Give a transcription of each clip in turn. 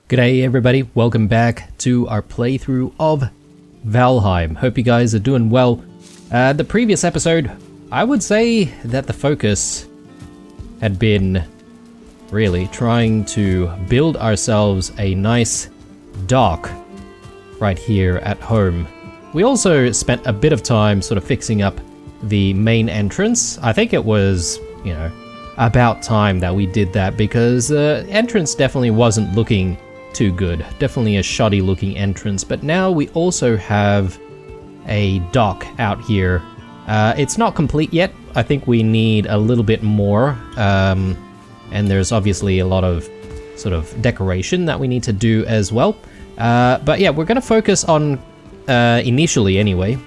G'day everybody, welcome back to our playthrough of Valheim. Hope you guys are doing well. The previous episode, I would say that the focus had been really trying to build ourselves a nice dock right here at home. We also spent a bit of time sort of fixing up the main entrance. I think it was, about time that we did that because the entrance definitely wasn't looking too good. Definitely a shoddy looking entrance, but now we also have a dock out here. It's not complete yet. I think we need a little bit more, and there's obviously a lot of sort of decoration that we need to do as well. But yeah, we're going to focus on, initially anyway,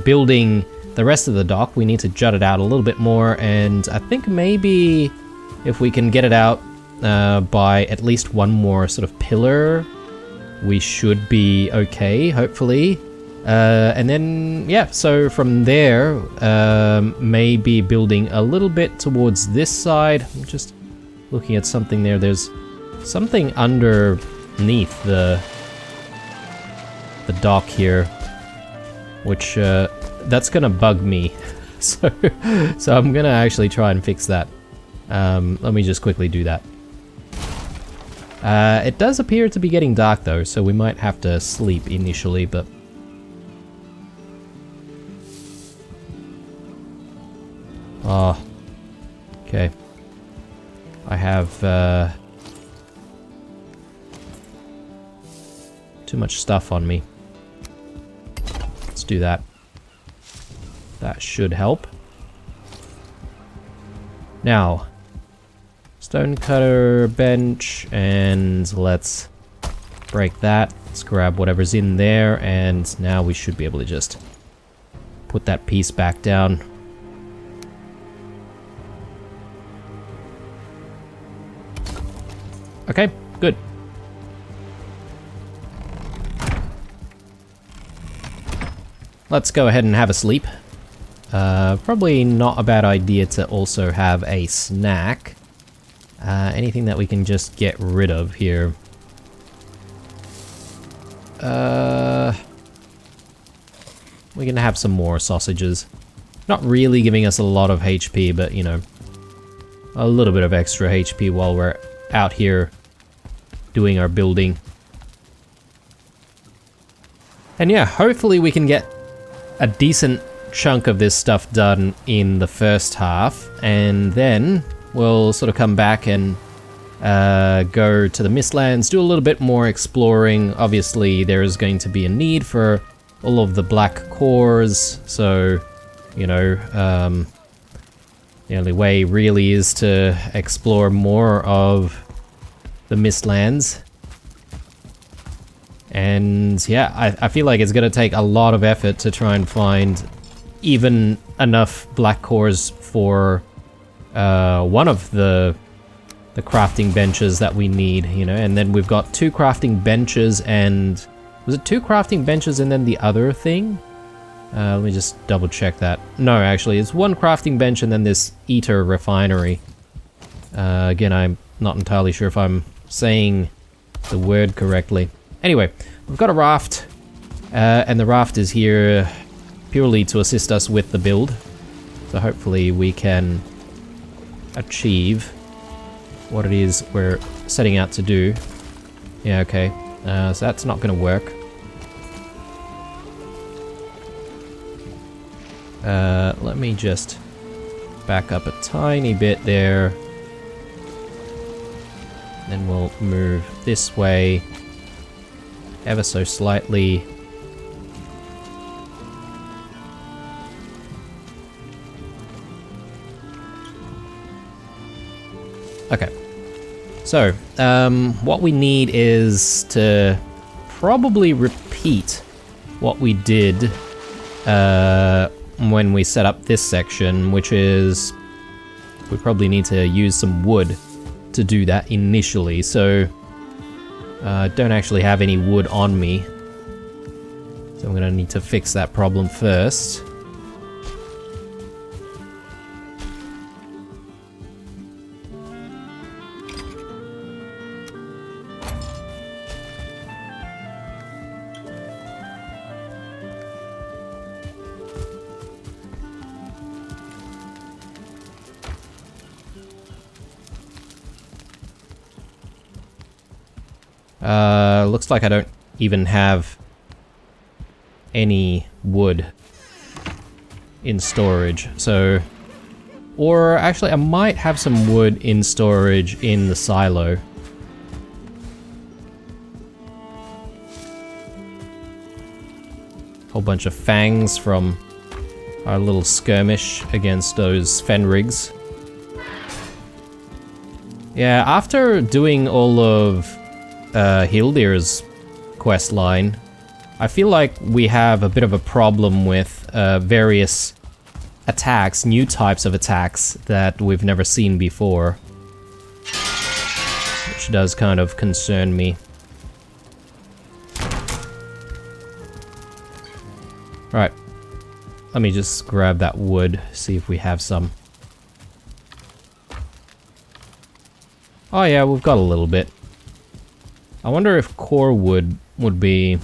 building the rest of the dock. We need to jut it out a little bit more, and I think maybe if we can get it out by at least one more sort of pillar, we should be okay, hopefully. And then, yeah, so from there, maybe building a little bit towards this side. I'm just looking at something there. There's something underneath the dock here, which that's gonna bug me. So I'm gonna actually try and fix that. Let me just quickly do that. It does appear to be getting dark though, so we might have to sleep initially, but... Oh, okay. I have too much stuff on me. Let's do that. That should help. Now, stonecutter bench, and let's break that. Let's grab whatever's in there, and now we should be able to just put that piece back down. Okay, good. Let's go ahead and have a sleep. Probably not a bad idea to also have a snack. Anything that we can just get rid of here. We're gonna have some more sausages. Not really giving us a lot of HP, but a little bit of extra HP while we're out here doing our building. And yeah, hopefully we can get a decent chunk of this stuff done in the first half, and then we'll sort of come back and go to the Mistlands, do a little bit more exploring. Obviously, there is going to be a need for all of the black cores, so, the only way really is to explore more of the Mistlands. And yeah, I feel like it's going to take a lot of effort to try and find even enough black cores for one of the crafting benches that we need, and then we've got 2 crafting benches, and was it 2 crafting benches and then the other thing? Let me just double check that. No, actually, it's 1 crafting bench and then this eater refinery. Again, I'm not entirely sure if I'm saying the word correctly. Anyway, we've got a raft, and the raft is here purely to assist us with the build. So hopefully we can achieve what it is we're setting out to do. Yeah, okay. So that's not going to work. Let me just back up a tiny bit there. Then we'll move this way ever so slightly. Okay, so what we need is to probably repeat what we did when we set up this section, which is we probably need to use some wood to do that initially. So I don't actually have any wood on me, so I'm going to need to fix that problem first. Looks like I don't even have any wood in storage, so... Or actually, I might have some wood in storage in the silo. Whole bunch of fangs from our little skirmish against those Fenrigs. Yeah, after doing all of Hildir's quest line, I feel like we have a bit of a problem with various attacks, new types of attacks that we've never seen before. Which does kind of concern me. Right. Let me just grab that wood, see if we have some. Oh yeah, we've got a little bit. I wonder if core wood would be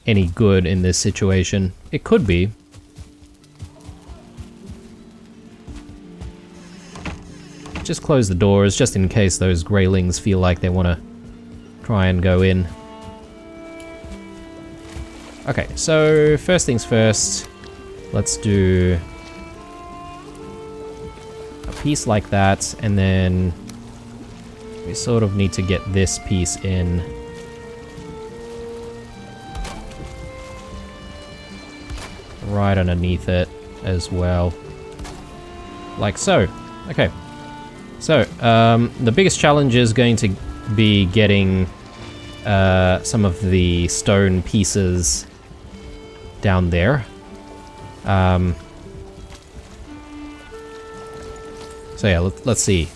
any good in this situation. It could be. Just close the doors, just in case those greylings feel like they want to try and go in. Okay, so first things first, let's do a piece like that, and then we sort of need to get this piece in. Right underneath it as well. Like so. Okay. So, the biggest challenge is going to be getting some of the stone pieces down there. So yeah, let's see.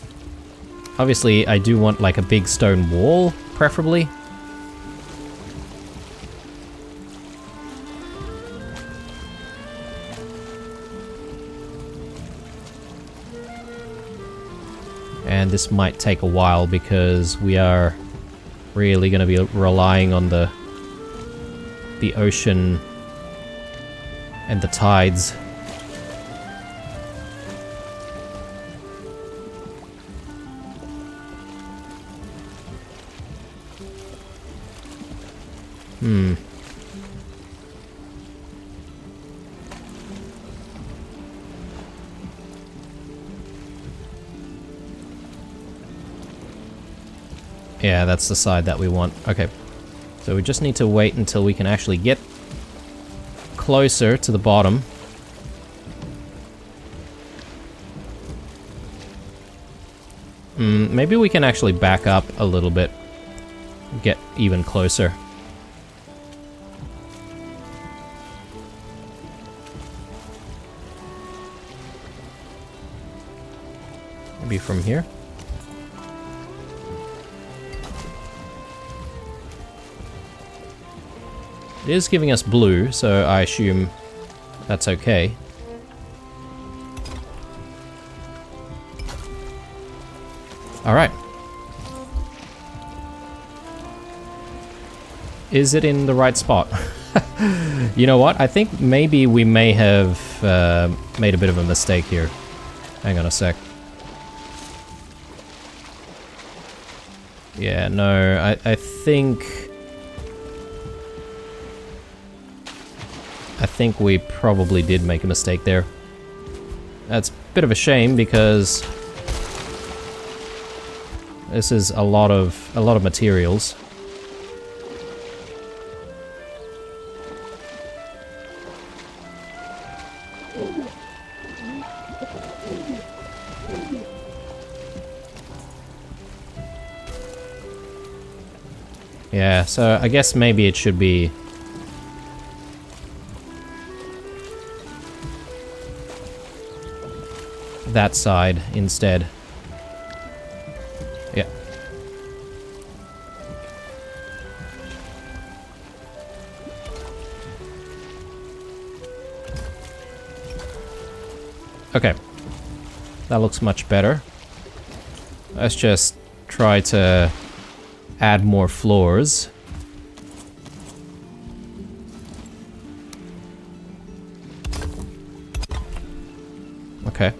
Obviously, I do want like a big stone wall, preferably. And this might take a while because we are really going to be relying on the ocean and the tides. Yeah, that's the side that we want. Okay. So we just need to wait until we can actually get closer to the bottom. Maybe we can actually back up a little bit. Get even closer. Maybe from here. It is giving us blue, so I assume that's okay. Alright. Is it in the right spot? You know what? I think maybe we may have made a bit of a mistake here. Hang on a sec. Yeah, no, I think we probably did make a mistake there. That's a bit of a shame because this is a lot of materials. Yeah, so I guess maybe it should be that side instead. Yeah. Okay. That looks much better. Let's just try to add more floors. Okay.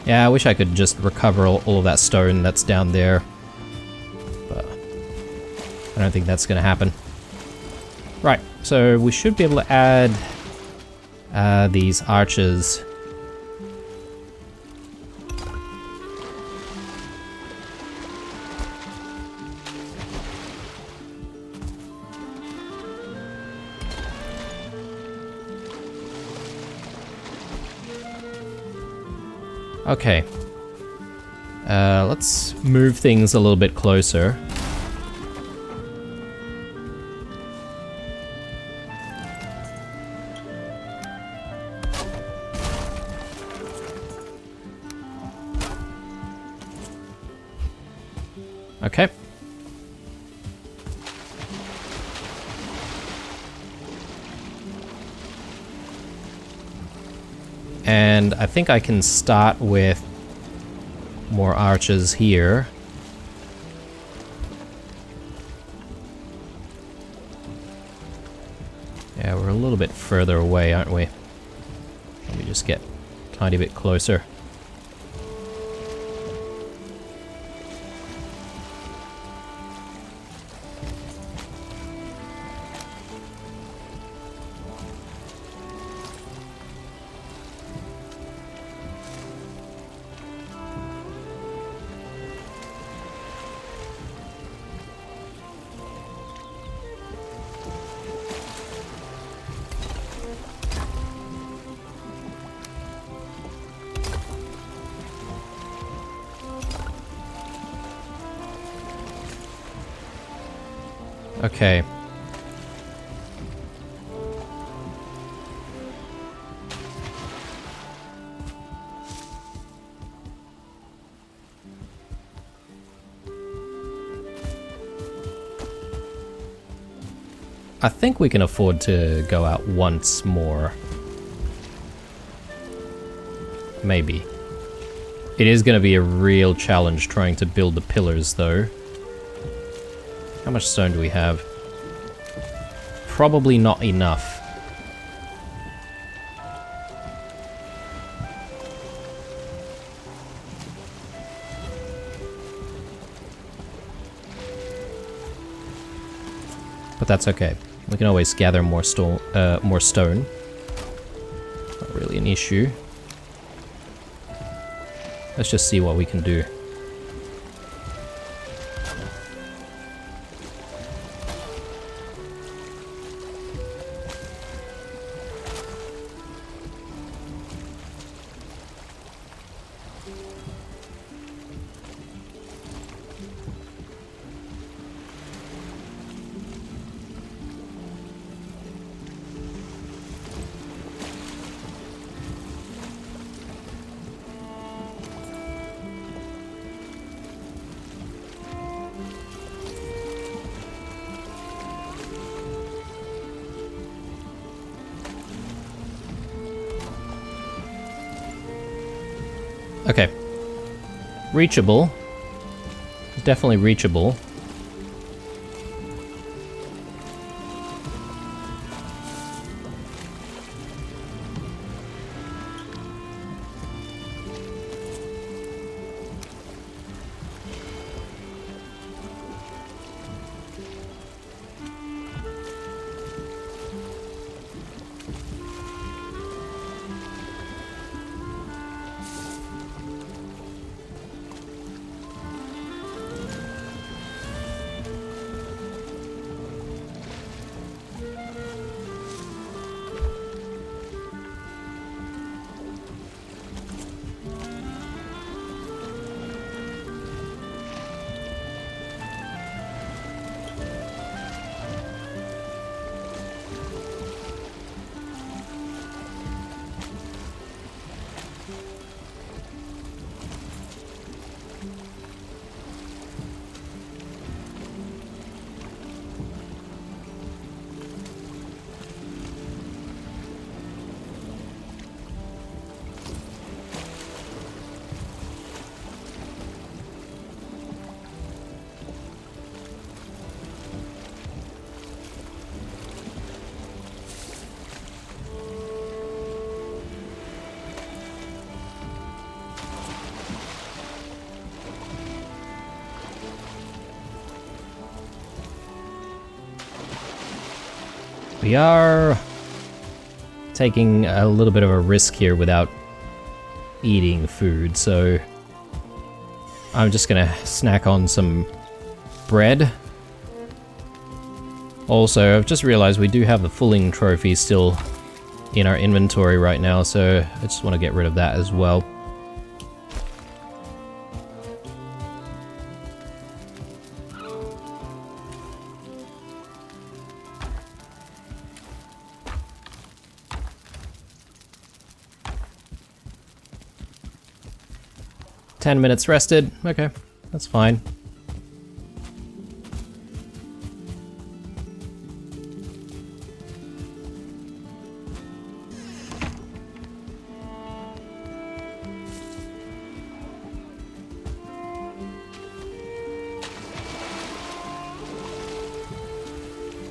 Yeah, I wish I could just recover all of that stone that's down there. But I don't think that's going to happen. Right, so we should be able to add these arches. Okay. Let's move things a little bit closer. Okay. And I think I can start with more arches here. Yeah, we're a little bit further away, aren't we? Let me just get a tiny bit closer. Okay. I think we can afford to go out once more. Maybe. It is going to be a real challenge trying to build the pillars, though. How much stone do we have? Probably not enough. But that's okay. We can always gather more stone. Not really an issue. Let's just see what we can do. Okay. Reachable. Definitely reachable. We are taking a little bit of a risk here without eating food, so I'm just gonna snack on some bread. Also, I've just realized we do have the fulling trophy still in our inventory right now, so I just want to get rid of that as well. "10 minutes rested." Okay, that's fine.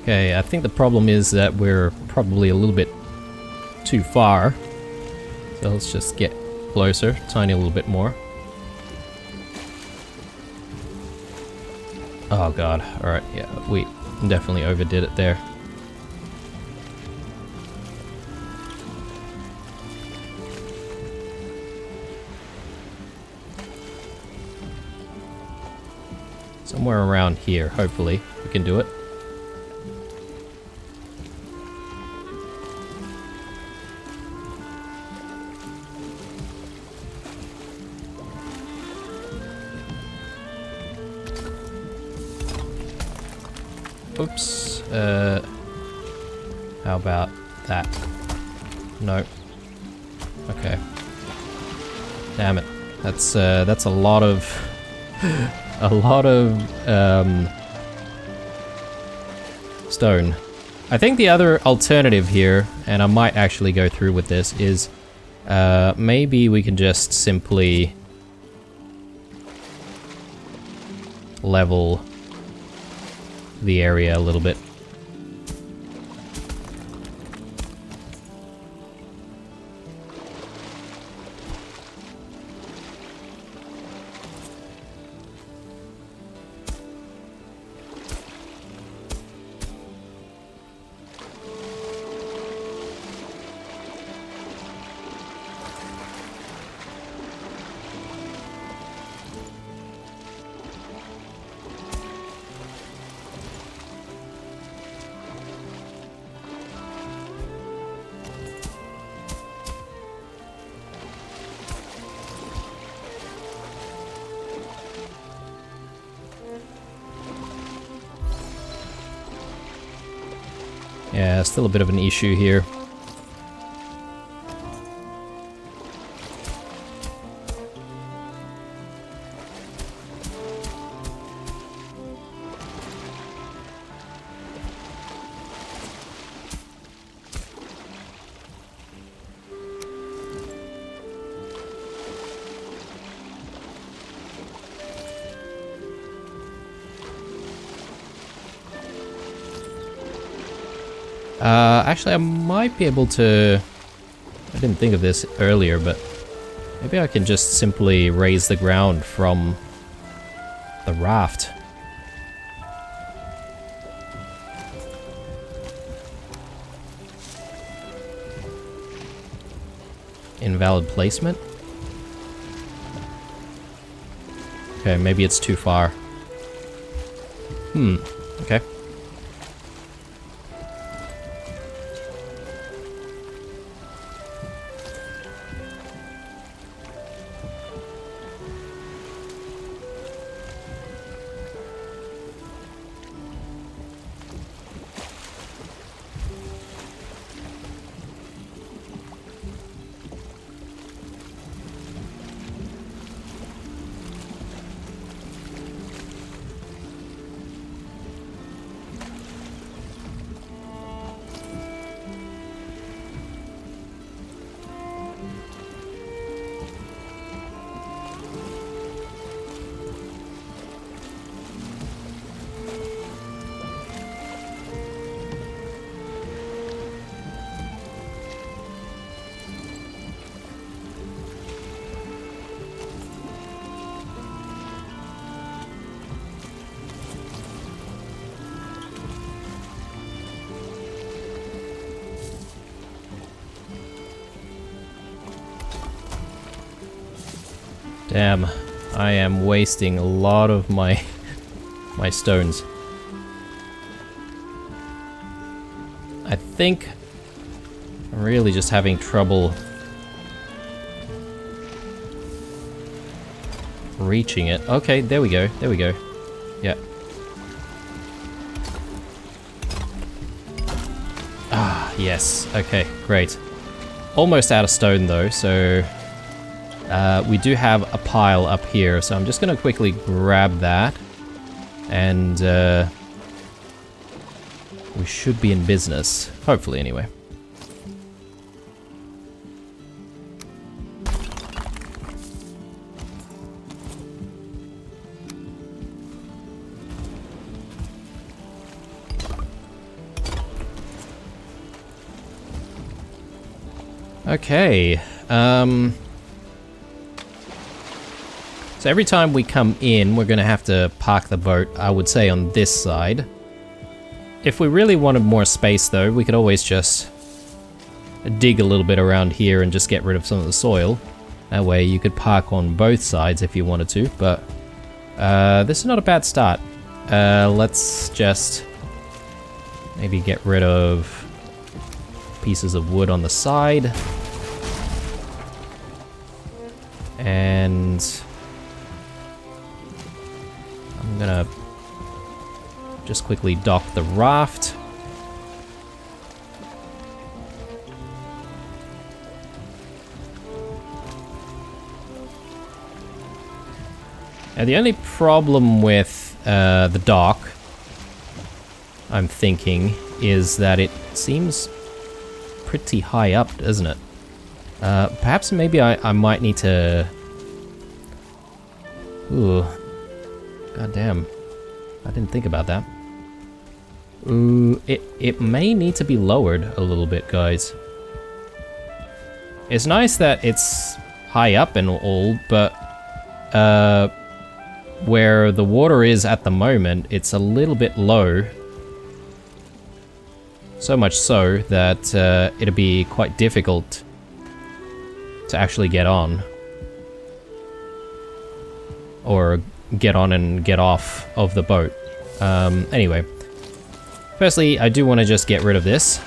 Okay, I think the problem is that we're probably a little bit too far. So let's just get closer, tiny little bit more. Oh god, alright, yeah, we definitely overdid it there. Somewhere around here, hopefully, we can do it. Oops, how about that? No. Okay. Damn it. That's a lot of, stone. I think the other alternative here, and I might actually go through with this, is, maybe we can just simply level the area a little bit. Yeah, still a bit of an issue here. Actually, I might be able to... I didn't think of this earlier, but maybe I can just simply raise the ground from the raft. Invalid placement? Okay, maybe it's too far. Okay. Damn, I am wasting a lot of my my stones. I think I'm really just having trouble reaching it. Okay, there we go. There we go. Yeah. Ah, yes. Okay, great. Almost out of stone though, so we do have a pile up here, so I'm just gonna quickly grab that, and we should be in business. Hopefully, anyway. Okay, so every time we come in, we're gonna have to park the boat, I would say, on this side. If we really wanted more space, though, we could always just dig a little bit around here and just get rid of some of the soil. That way you could park on both sides if you wanted to, but this is not a bad start. Let's just maybe get rid of pieces of wood on the side. And I'm gonna just quickly dock the raft. Now the only problem with the dock, I'm thinking, is that it seems pretty high up, doesn't it? Perhaps maybe I might need to... Ooh. God damn. I didn't think about that. Ooh, it may need to be lowered a little bit, guys. It's nice that it's high up and all, but where the water is at the moment, it's a little bit low. So much so that it'll be quite difficult to actually get on. Or get on and get off of the boat. Anyway. Firstly, I do want to just get rid of this.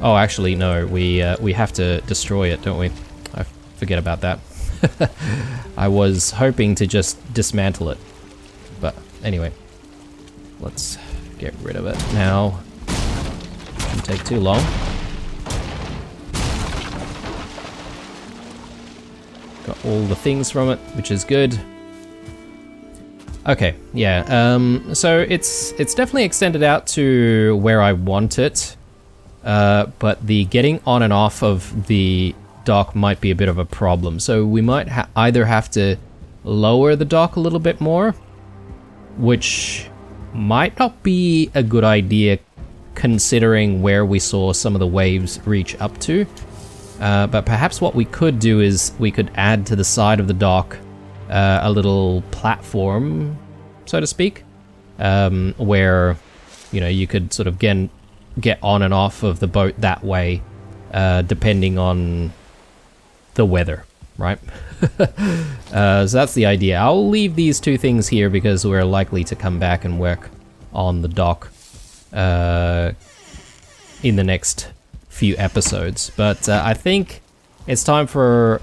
Oh, actually, no. We have to destroy it, don't we? I forget about that. I was hoping to just dismantle it. But anyway. Let's get rid of it now. Shouldn't take too long. Got all the things from it, which is good. Okay, yeah, so it's definitely extended out to where I want it, but the getting on and off of the dock might be a bit of a problem. So we might either have to lower the dock a little bit more, which might not be a good idea considering where we saw some of the waves reach up to. But perhaps what we could do is we could add to the side of the dock a little platform, so to speak, where, you know, you could sort of get on and off of the boat that way, depending on the weather, right? So that's the idea. I'll leave these two things here because we're likely to come back and work on the dock in the next few episodes. But I think it's time for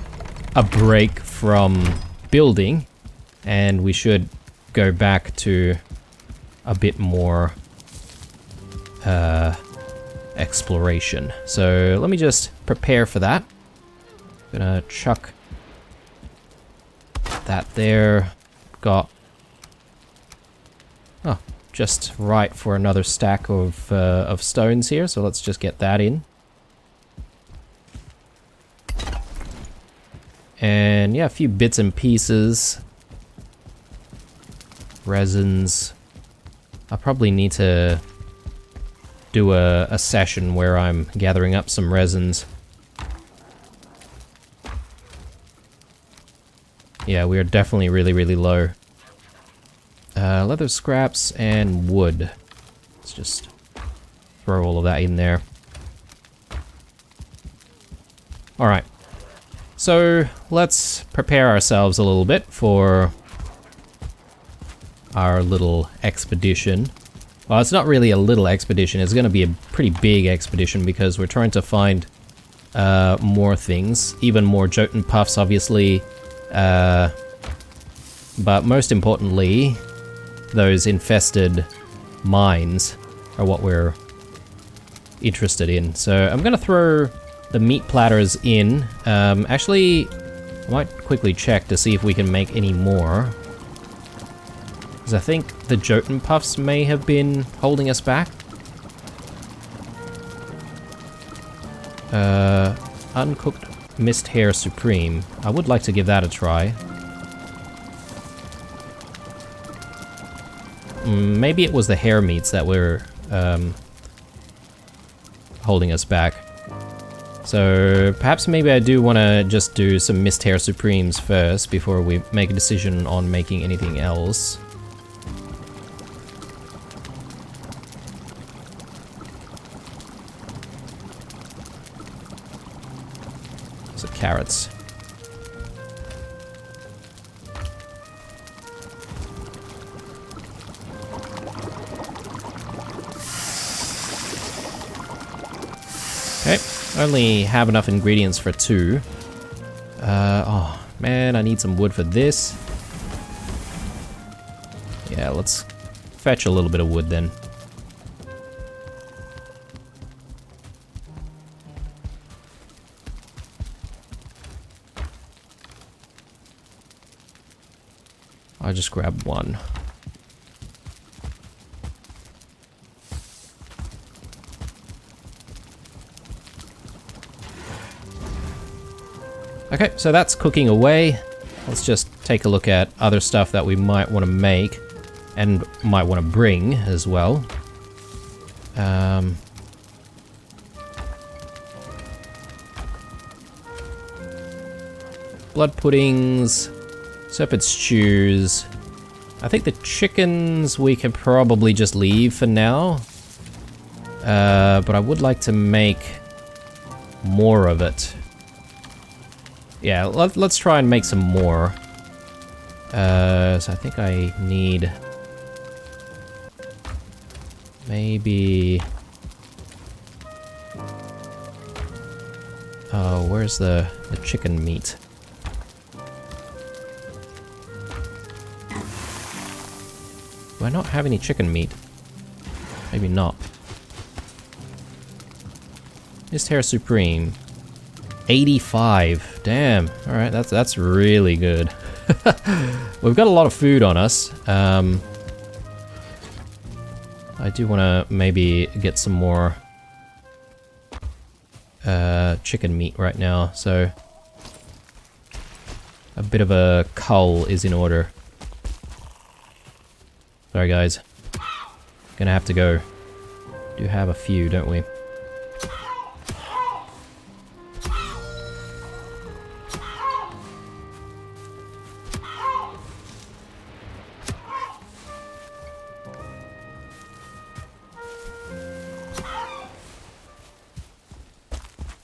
a break from building, and we should go back to a bit more exploration. So let me just prepare for that. Gonna chuck that there. Got just right for another stack of stones here, so let's just get that in. And yeah, a few bits and pieces. Resins. I probably need to do a session where I'm gathering up some resins. Yeah, we are definitely really, really low. Leather scraps and wood. Let's just throw all of that in there. Alright. So, let's prepare ourselves a little bit for our little expedition. Well, it's not really a little expedition, it's going to be a pretty big expedition because we're trying to find more things. Even more Jotun puffs, obviously. But most importantly, those infested mines are what we're interested in. So I'm going to throw the meat platters in. Actually, I might quickly check to see if we can make any more. Because I think the Jotun puffs may have been holding us back. Uncooked mist hair supreme. I would like to give that a try. Maybe it was the hair meats that were holding us back. So perhaps maybe I do want to just do some mist hair supremes first before we make a decision on making anything else. So carrots. Okay, only have enough ingredients for 2. Oh man, I need some wood for this. Yeah, let's fetch a little bit of wood then. I'll just grab 1. Okay, so that's cooking away. Let's just take a look at other stuff that we might want to make and might want to bring as well. Blood puddings, serpent stews. I think the chickens we can probably just leave for now. But I would like to make more of it. Yeah, let's try and make some more. So I think I need maybe... Oh, where's the chicken meat? Do I not have any chicken meat? Maybe not. Mist hair supreme. 85. Damn. Alright, that's really good. We've got a lot of food on us. I do want to maybe get some more chicken meat right now, so a bit of a cull is in order. Sorry guys. Gonna have to go. Do have a few, don't we?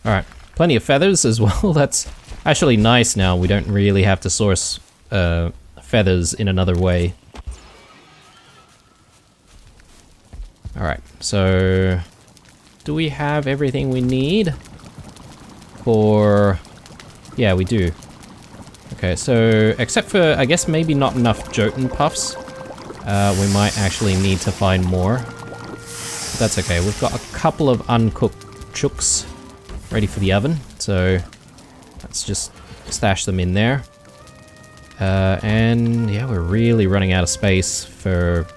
Alright, plenty of feathers as well. That's actually nice now. We don't really have to source feathers in another way. Alright, so do we have everything we need for... Yeah, we do. Okay, so except for, I guess, maybe not enough Jotun puffs, we might actually need to find more. But that's okay. We've got a couple of uncooked chooks ready for the oven, so let's just stash them in there. And yeah, we're really running out of space for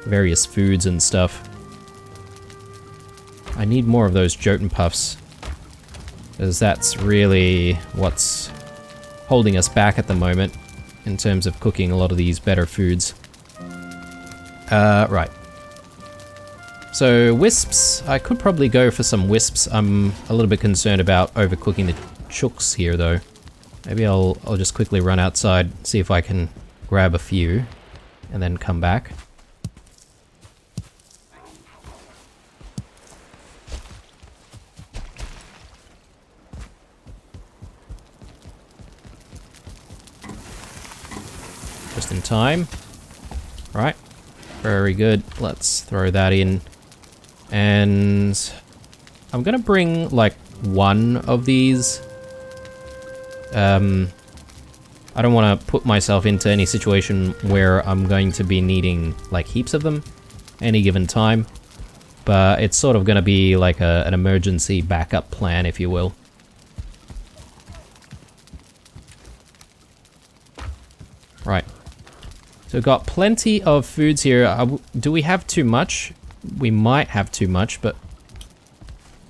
various foods and stuff. I need more of those Jotun puffs, because that's really what's holding us back at the moment in terms of cooking a lot of these better foods. Right. So wisps, I could probably go for some wisps. I'm a little bit concerned about overcooking the chooks here though. Maybe I'll just quickly run outside, see if I can grab a few, and then come back. Just in time. Right. Very good. Let's throw that in. And I'm gonna bring like one of these. I don't want to put myself into any situation where I'm going to be needing like heaps of them any given time. But it's sort of going to be like an emergency backup plan, if you will. Right. So we've got plenty of foods here. Do we have too much? We might have too much, but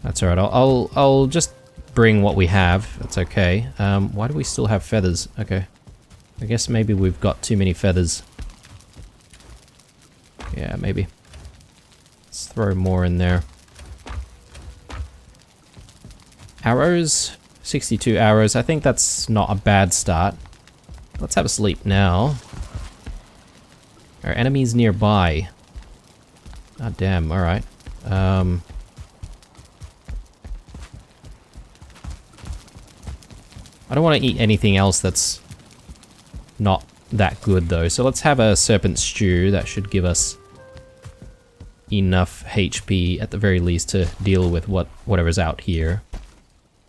that's alright. I'll just bring what we have. That's okay. Why do we still have feathers? Okay. I guess maybe we've got too many feathers. Yeah, maybe. Let's throw more in there. Arrows. 62 arrows. I think that's not a bad start. Let's have a sleep now. Are enemies nearby? Ah, damn. Alright. I don't want to eat anything else that's not that good though. So let's have a serpent stew. That should give us enough HP at the very least to deal with whatever's out here.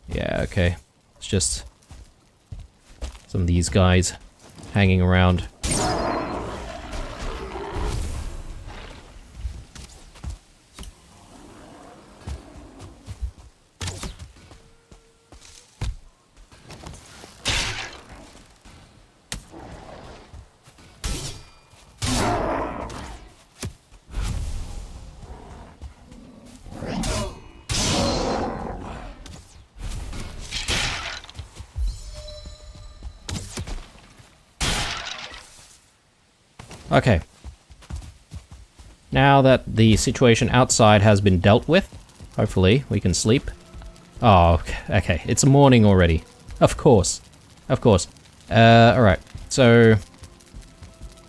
Yeah, okay. It's just some of these guys hanging around. Okay. Now that the situation outside has been dealt with, hopefully we can sleep. Oh, okay. It's morning already. Of course. Of course. Alright. So,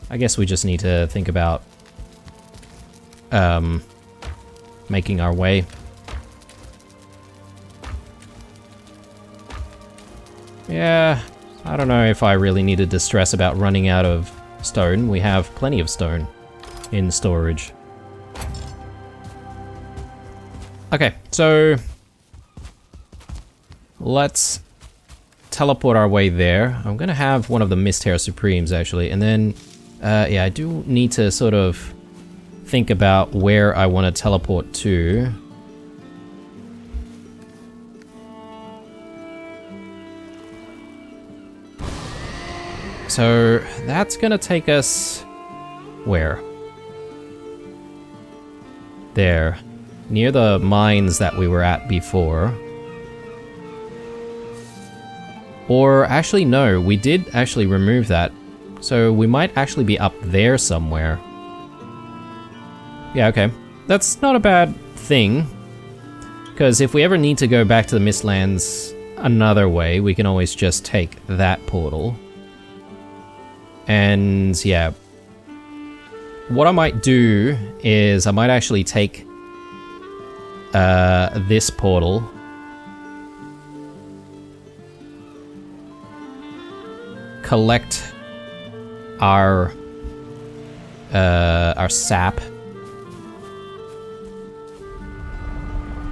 I guess we just need to think about making our way. Yeah, I don't know if I really needed to stress about running out of stone. We have plenty of stone in storage. Okay, so let's teleport our way there. I'm gonna have one of the Mist Hair Supremes actually, and then yeah, I do need to sort of think about where I want to teleport to. So that's gonna take us where? There, near the mines that we were at before. Or actually no, we did actually remove that. So we might actually be up there somewhere. Yeah, okay. That's not a bad thing. Because if we ever need to go back to the Mistlands another way, we can always just take that portal. And yeah, what I might do is I might actually take this portal, collect our sap,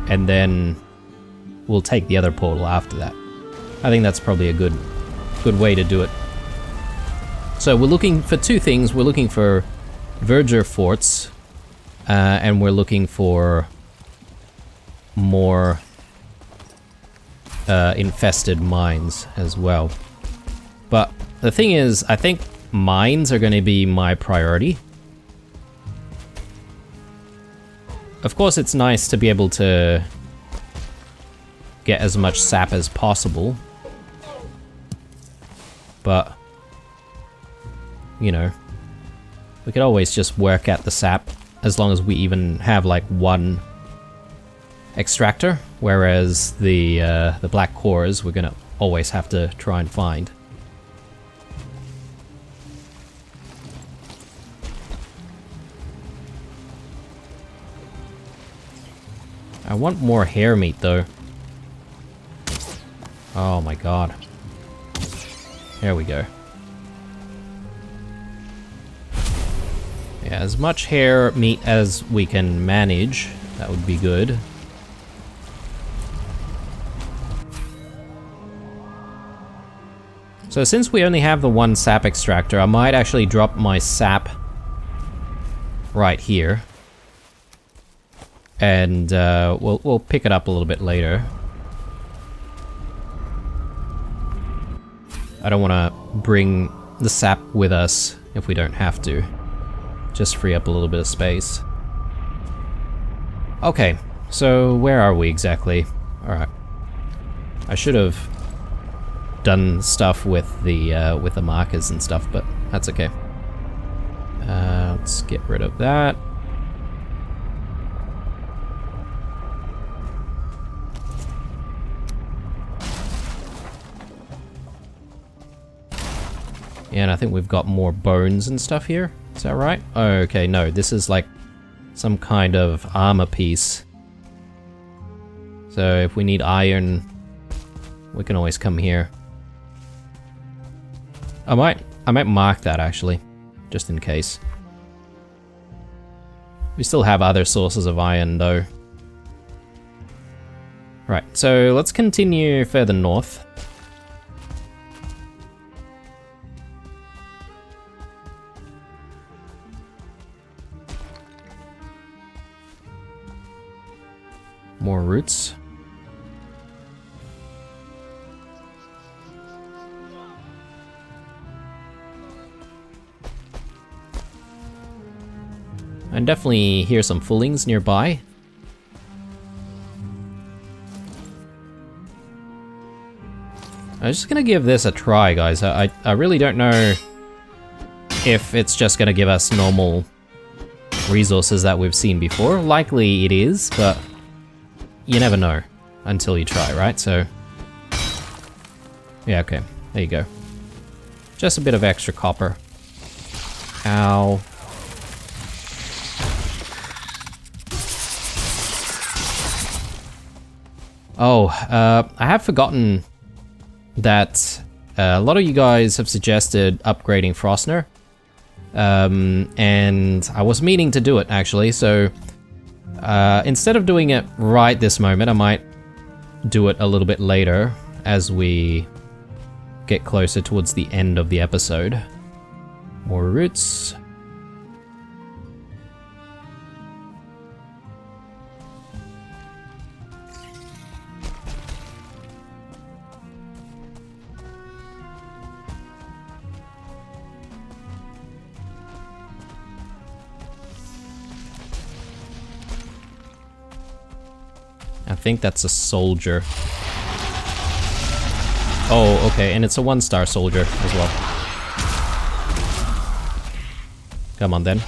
and then we'll take the other portal after that. I think that's probably a good way to do it. So we're looking for two things. We're looking for Verger forts, and we're looking for more infested mines as well. But the thing is, I think mines are going to be my priority. Of course, it's nice to be able to get as much sap as possible, but you know, we could always just work at the sap as long as we even have like one extractor, whereas the black cores we're gonna always have to try and find. I want more hair meat though. Oh my god. There we go. As much hair meat as we can manage, that would be good. So since we only have the one sap extractor, I might actually drop my sap right here. And we'll pick it up a little bit later. I don't want to bring the sap with us if we don't have to. Just free up a little bit of space. Okay, so where are we exactly? Alright. I should have done stuff with the markers and stuff, but that's okay. Let's get rid of that. Yeah, and I think we've got more bones and stuff here. Is that right? Oh, okay, no, this is like some kind of armor piece. So if we need iron, we can always come here. I might mark that actually, just in case. We still have other sources of iron though. Right, so let's continue further north. More roots. I definitely hear some fullings nearby. I'm just gonna give this a try, guys. I really don't know if it's just gonna give us normal resources that we've seen before. Likely it is, but you never know until you try, right? So, yeah, okay, there you go. Just a bit of extra copper. Ow. Oh, I have forgotten that a lot of you guys have suggested upgrading Frostner. And I was meaning to do it, actually, so instead of doing it right this moment, I might do it a little bit later as we get closer towards the end of the episode. More roots. I think that's a soldier. Oh, okay, and it's a 1-star soldier as well. Come on then.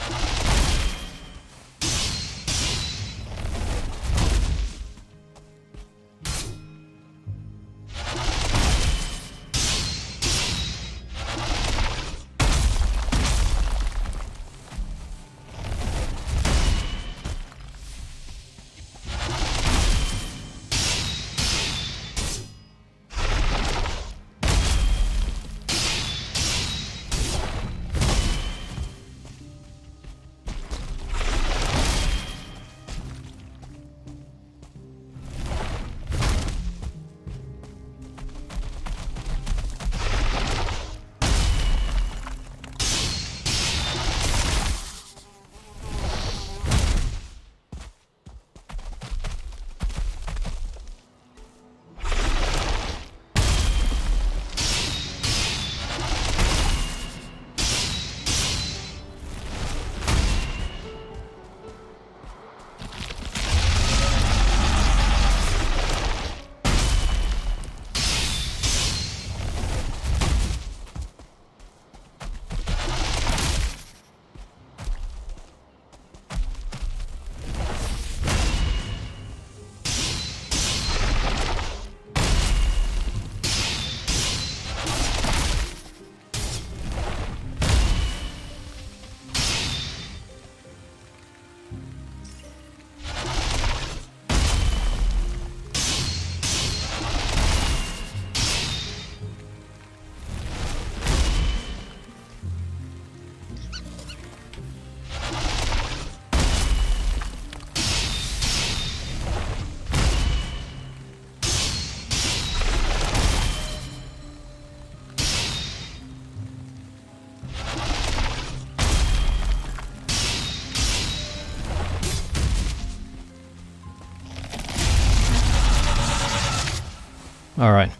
Alright.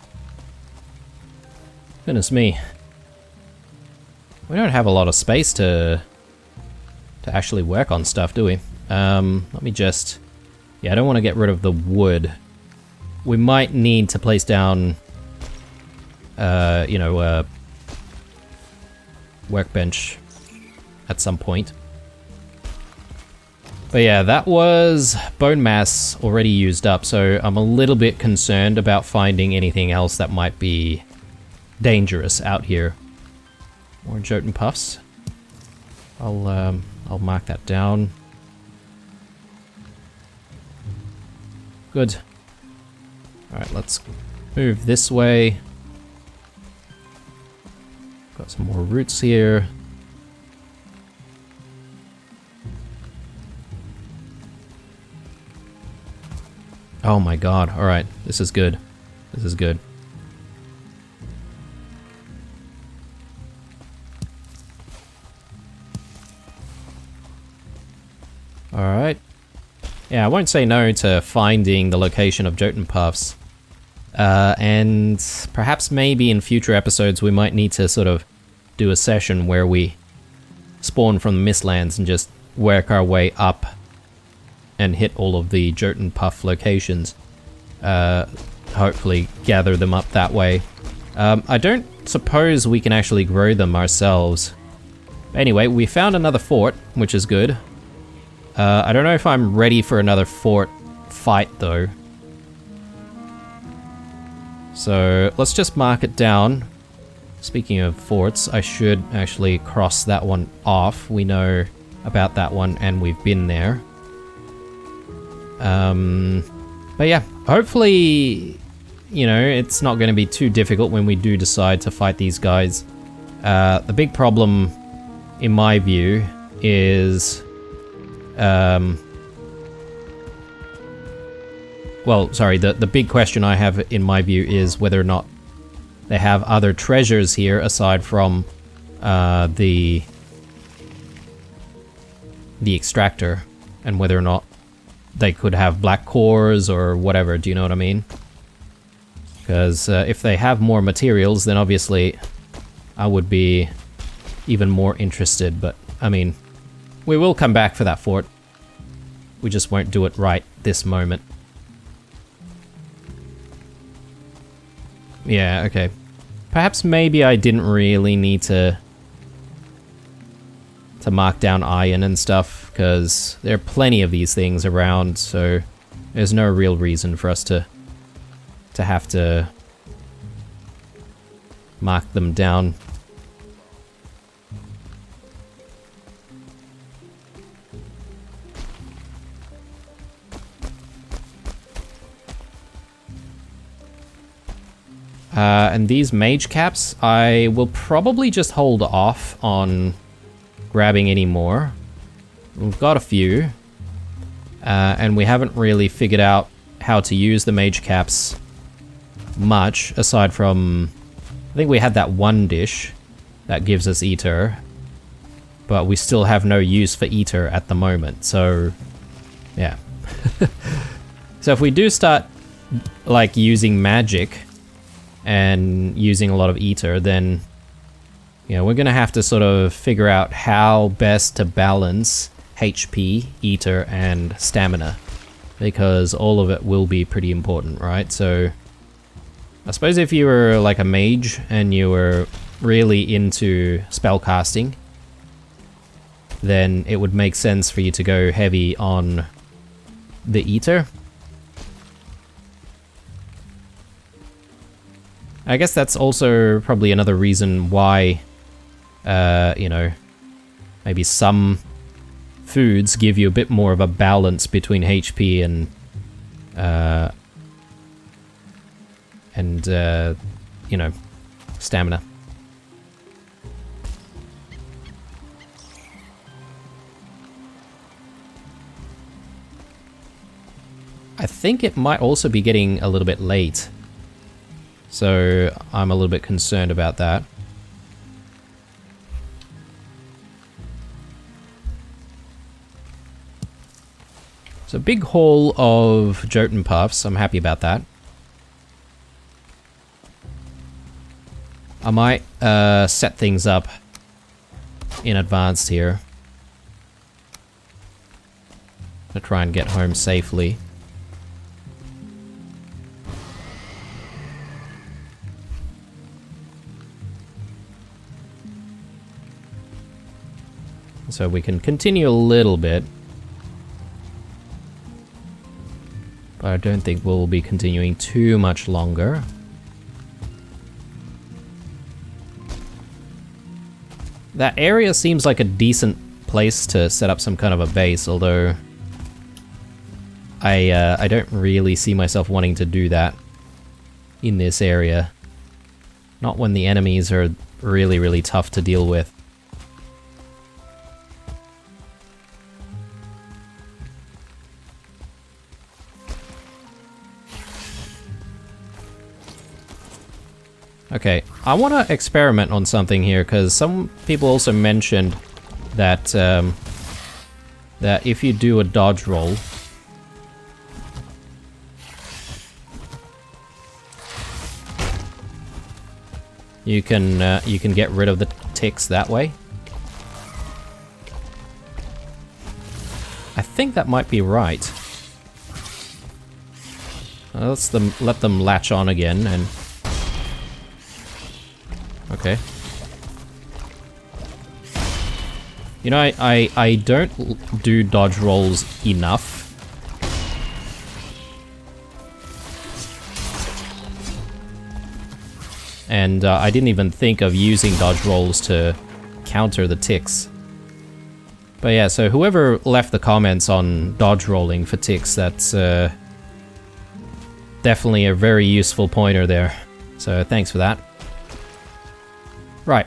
Goodness me. We don't have a lot of space to actually work on stuff, do we? Let me just... Yeah, I don't want to get rid of the wood. We might need to place down, you know, a workbench at some point. But yeah, that was bone mass already used up, so I'm a little bit concerned about finding anything else that might be dangerous out here. More Jotun puffs. I'll mark that down. Good. Alright, let's move this way. Got some more roots here. Oh my god, alright, this is good. This is good. Alright. Yeah, I won't say no to finding the location of Jotun puffs. And perhaps maybe in future episodes we might need to sort of do a session where we spawn from the Mistlands and just work our way up and hit all of the Jotun puff locations. Hopefully gather them up that way. I don't suppose we can actually grow them ourselves. Anyway, we found another fort, which is good. I don't know if I'm ready for another fort fight though. So let's just mark it down. Speaking of forts, I should actually cross that one off. We know about that one and we've been there. But yeah, hopefully, you know, it's not going to be too difficult when we do decide to fight these guys. The big problem, in my view, is... well, sorry, the big question I have in my view is whether or not they have other treasures here aside from the extractor, and whether or not they could have black cores or whatever, do you know what I mean? Because if they have more materials, then obviously I would be even more interested, but I mean, we will come back for that fort. We just won't do it right this moment. Yeah, okay. Perhaps maybe I didn't really need to mark down iron and stuff, because there are plenty of these things around, so there's no real reason for us to have to mark them down. And these mage caps, I will probably just hold off on grabbing any more. We've got a few, and we haven't really figured out how to use the mage caps much, aside from, I think we had that one dish that gives us ether, but we still have no use for ether at the moment, so yeah. So if we do start like using magic and using a lot of ether, then you know, we're gonna have to sort of figure out how best to balance HP, ether, and stamina, because all of it will be pretty important, right? So I suppose if you were like a mage and you were really into spellcasting, then it would make sense for you to go heavy on the ether. I guess that's also probably another reason why, you know, maybe some foods give you a bit more of a balance between HP and you know, stamina. I think it might also be getting a little bit late, so I'm a little bit concerned about that. So big haul of Jotun puffs, I'm happy about that. I might set things up in advance here to try and get home safely. So we can continue a little bit. But I don't think we'll be continuing too much longer. That area seems like a decent place to set up some kind of a base, although I don't really see myself wanting to do that in this area. Not when the enemies are really, really tough to deal with. Okay, I want to experiment on something here, because some people also mentioned that that if you do a dodge roll, you can get rid of the ticks that way. I think that might be right. Let them latch on again and. Okay. You know, I don't do dodge rolls enough. And I didn't even think of using dodge rolls to counter the ticks. But yeah, so whoever left the comments on dodge rolling for ticks, that's definitely a very useful pointer there. So thanks for that. Right.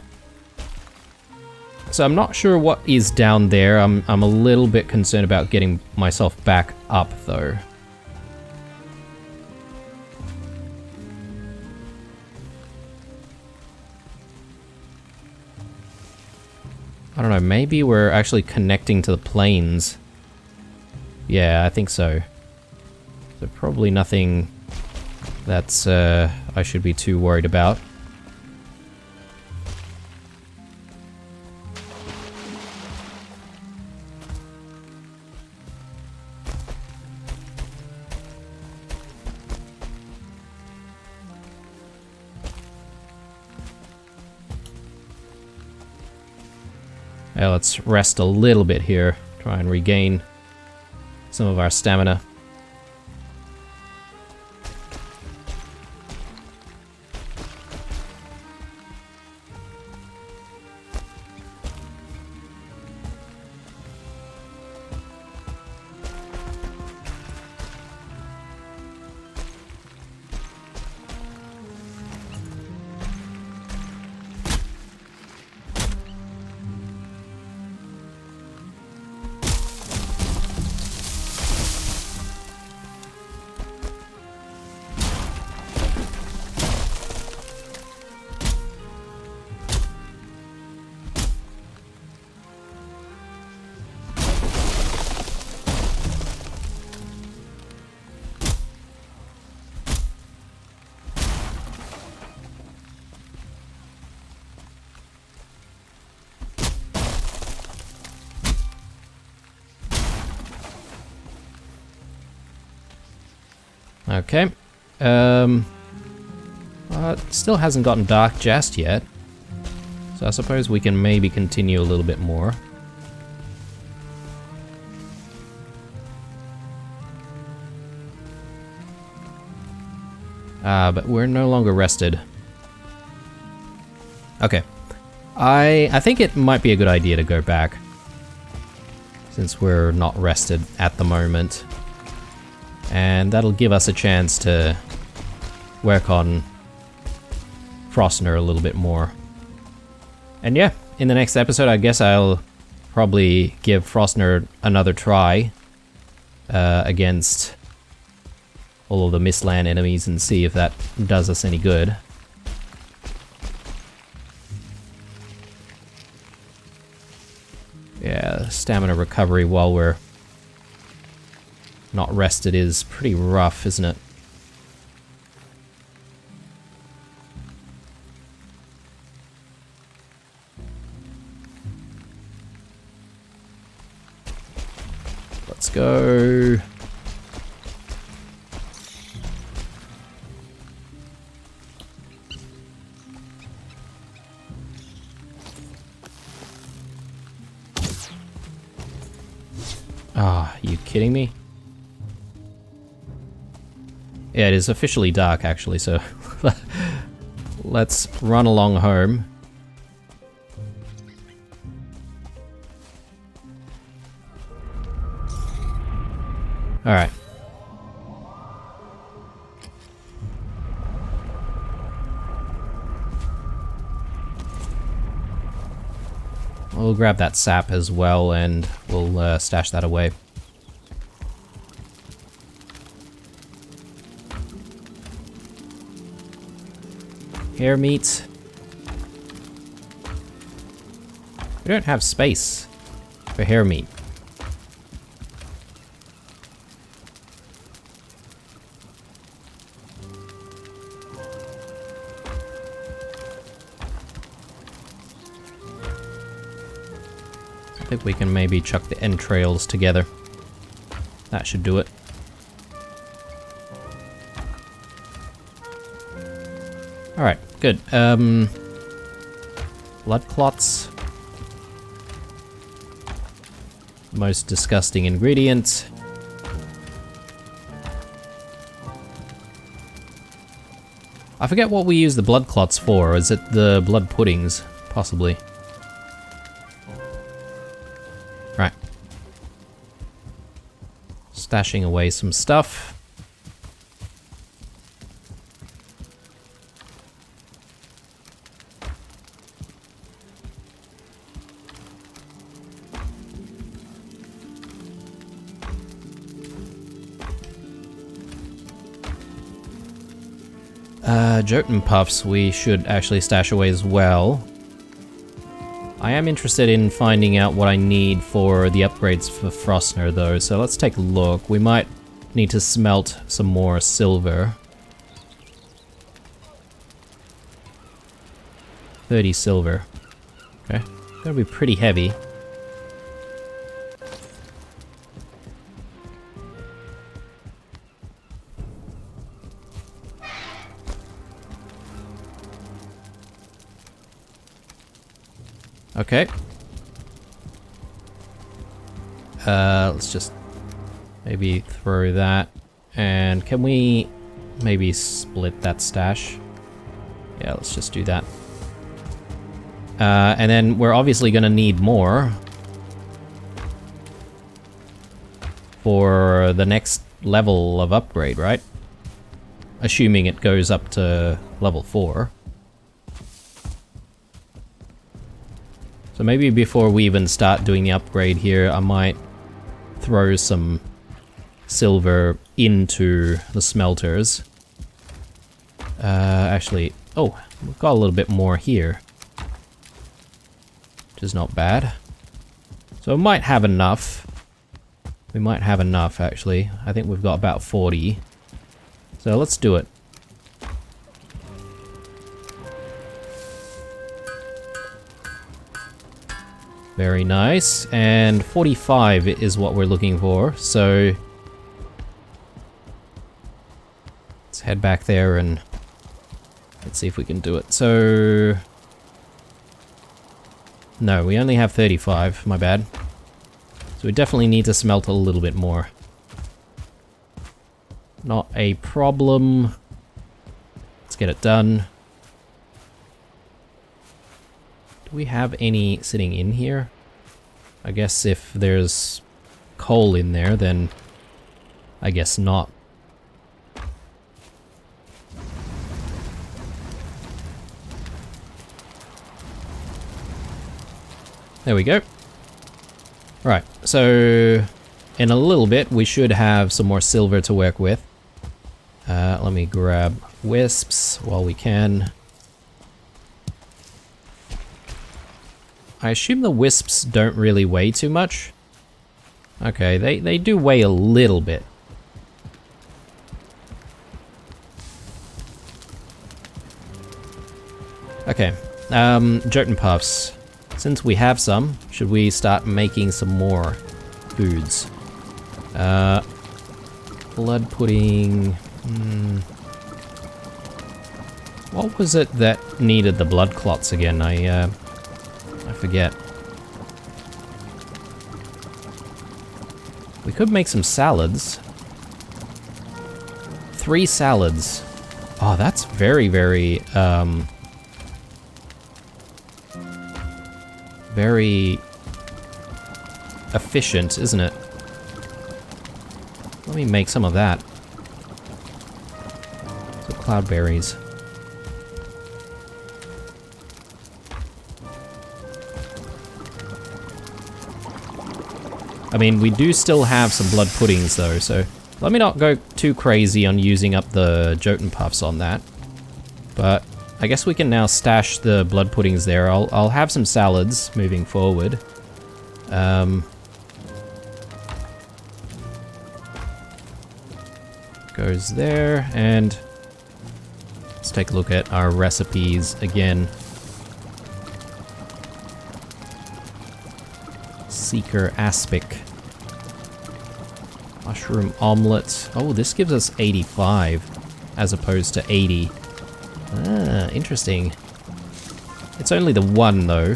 So I'm not sure what is down there. I'm a little bit concerned about getting myself back up, though. I don't know, maybe we're actually connecting to the planes. Yeah, I think so. So probably nothing that's I should be too worried about. Yeah, let's rest a little bit here, try and regain some of our stamina. Okay. It still hasn't gotten dark just yet. So I suppose we can maybe continue a little bit more. But we're no longer rested. Okay. I think it might be a good idea to go back, since we're not rested at the moment. And that'll give us a chance to work on Frostner a little bit more. And yeah, in the next episode I guess I'll probably give Frostner another try against all of the Mistland enemies and see if that does us any good. Yeah, stamina recovery while we're not rested is pretty rough, isn't it? go. Ah, you kidding me? Yeah, it is officially dark actually, so let's run along home. Alright. We'll grab that sap as well and we'll stash that away. Hare meat. We don't have space for hare meat. I think we can maybe chuck the entrails together. That should do it. Alright, good. Blood clots. Most disgusting ingredient. I forget what we use the blood clots for. Is it the blood puddings? Possibly. Right. Stashing away some stuff. Jotun puffs we should actually stash away as well. I am interested in finding out what I need for the upgrades for Frostner though, so let's take a look. We might need to smelt some more silver. 30 silver. Okay, gonna be pretty heavy. Okay. Let's just maybe throw that. And can we maybe split that stash? Yeah, let's just do that. And then we're obviously gonna need more for the next level of upgrade, right? Assuming it goes up to level 4. So maybe before we even start doing the upgrade here, I might throw some silver into the smelters. Actually, oh, we've got a little bit more here, which is not bad. So we might have enough. We might have enough, actually. I think we've got about 40. So let's do it. Very nice, and 45 is what we're looking for, so let's head back there and let's see if we can do it. So, no, we only have 35, my bad. So we definitely need to smelt a little bit more. Not a problem. Let's get it done. Do we have any sitting in here? I guess if there's coal in there, then I guess not. There we go. Right, so in a little bit we should have some more silver to work with. Let me grab wisps while we can. I assume the wisps don't really weigh too much. Okay, they do weigh a little bit. Okay, Jotun puffs. Since we have some, should we start making some more foods? Blood pudding... What was it that needed the blood clots again? I forget. We could make some salads. 3 salads. Oh, that's very, very, very efficient, isn't it? Let me make some of that. So cloudberries. I mean, we do still have some blood puddings though, so let me not go too crazy on using up the Jotun puffs on that. But I guess we can now stash the blood puddings there. I'll have some salads moving forward. Goes there, and let's take a look at our recipes again. Seeker aspic. Mushroom omelette. Oh, this gives us 85 as opposed to 80. Ah, interesting. It's only the one though.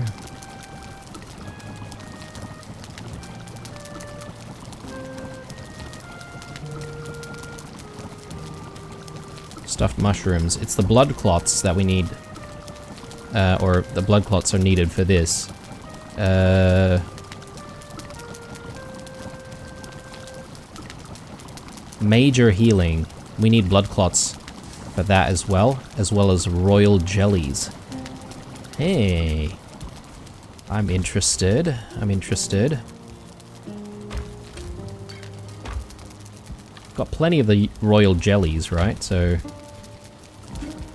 Stuffed mushrooms. It's the blood clots that we need. Or the blood clots are needed for this. Major healing. We need blood clots for that as well as royal jellies. Hey. I'm interested. Got plenty of the royal jellies, right? So...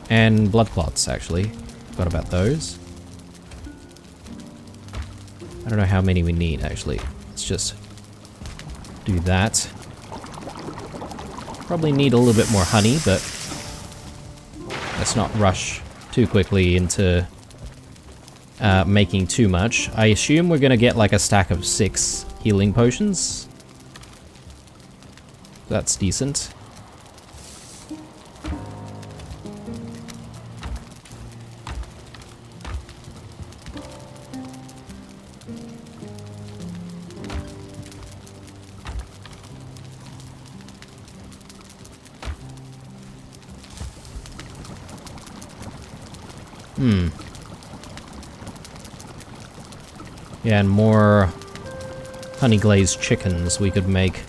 And blood clots, actually. Forgot about those. I don't know how many we need, actually. Let's just do that. Probably need a little bit more honey, but let's not rush too quickly into making too much. I assume we're gonna get like a stack of 6 healing potions. That's decent. Yeah, and more honey glazed chickens we could make.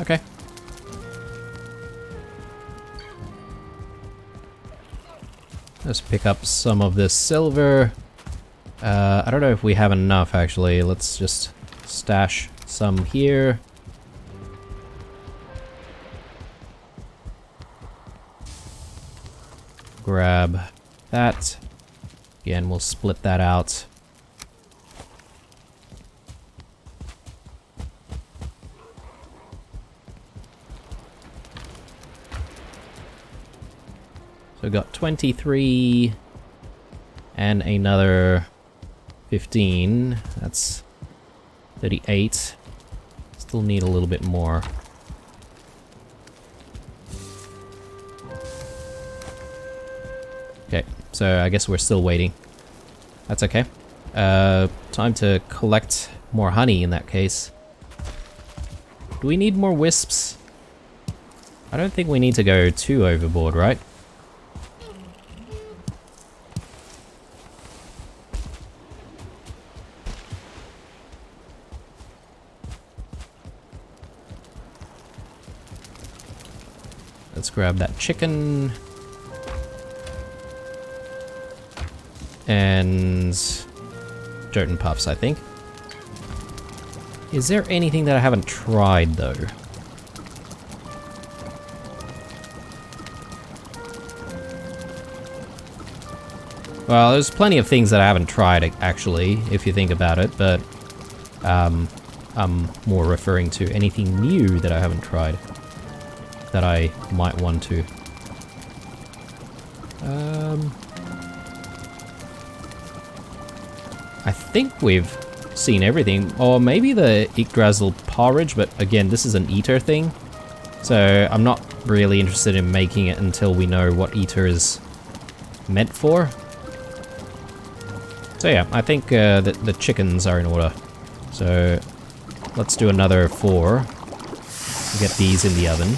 Okay. Let's pick up some of this silver. I don't know if we have enough, actually. Let's just stash some here. Grab that. Again, we'll split that out. So we got 23 and another 15. That's 38. Still need a little bit more. Okay, so I guess we're still waiting. That's okay. Time to collect more honey in that case. Do we need more wisps? I don't think we need to go too overboard, right? Let's grab that chicken. And Jotun puffs, I think. Is there anything that I haven't tried, though? Well, there's plenty of things that I haven't tried, actually, if you think about it, but I'm more referring to anything new that I haven't tried that I might want to. I think we've seen everything. Or maybe the Yggdrasil porridge, but again, this is an eater thing. So I'm not really interested in making it until we know what eater is meant for. So yeah, I think the chickens are in order. So let's do another 4. We'll get these in the oven.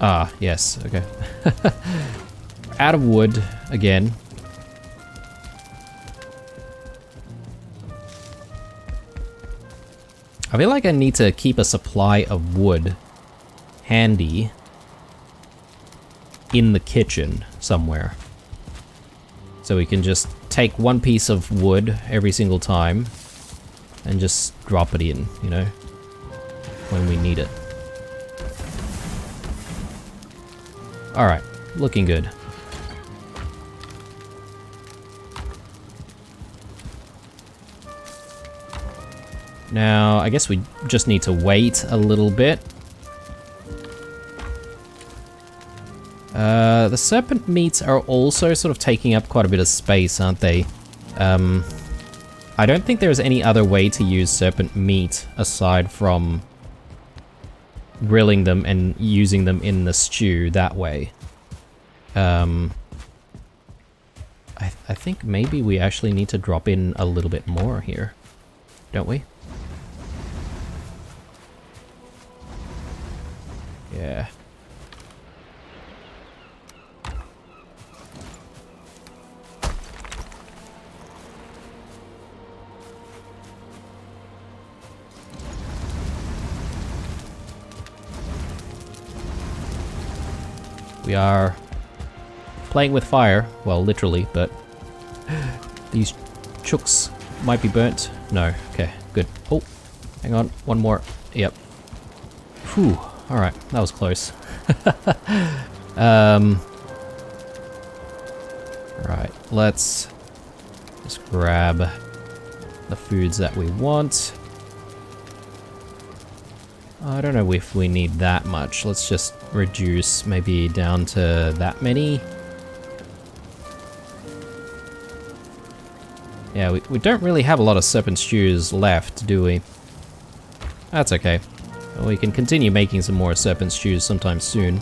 Ah, yes, okay. Out of wood, again. I feel like I need to keep a supply of wood handy in the kitchen somewhere. So we can just take one piece of wood every single time and just drop it in, you know, when we need it. Alright, looking good. Now, I guess we just need to wait a little bit. The serpent meats are also sort of taking up quite a bit of space, aren't they? I don't think there's any other way to use serpent meat aside from grilling them and using them in the stew that way. I think maybe we actually need to drop in a little bit more here, don't we? Yeah. We are playing with fire. Well, literally, but these chooks might be burnt. No. Okay, good. Oh, hang on. One more. Yep. Whew. Alright, that was close. Right, let's just grab the foods that we want. I don't know if we need that much. Let's just reduce maybe down to that many. Yeah, we don't really have a lot of serpent stews left, do we? That's okay. We can continue making some more serpent stews sometime soon.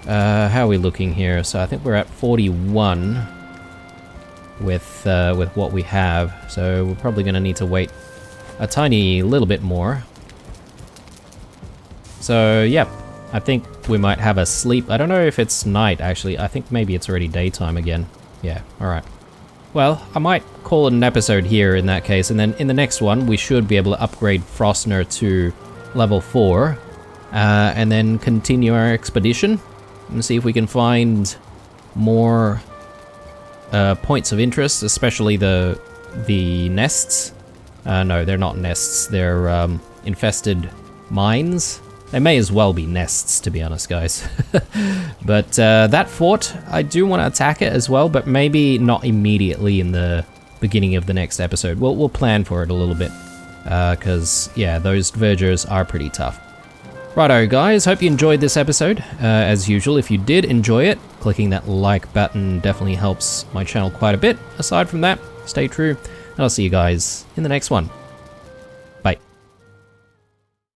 How are we looking here? So I think we're at 41 with what we have. So we're probably going to need to wait a tiny little bit more. So yeah, I think we might have a sleep. I don't know if it's night actually. I think maybe it's already daytime again. Yeah, alright. Well, I might call it an episode here in that case, and then in the next one we should be able to upgrade Frostner to level 4, and then continue our expedition and see if we can find more points of interest, especially the nests. No, they're not nests, they're infested mines. They may as well be nests, to be honest, guys. But that fort, I do want to attack it as well, but maybe not immediately in the beginning of the next episode. We'll plan for it a little bit. Because, yeah, those vergers are pretty tough. Righto, guys, hope you enjoyed this episode. As usual, if you did enjoy it, clicking that like button definitely helps my channel quite a bit. Aside from that, stay true, and I'll see you guys in the next one.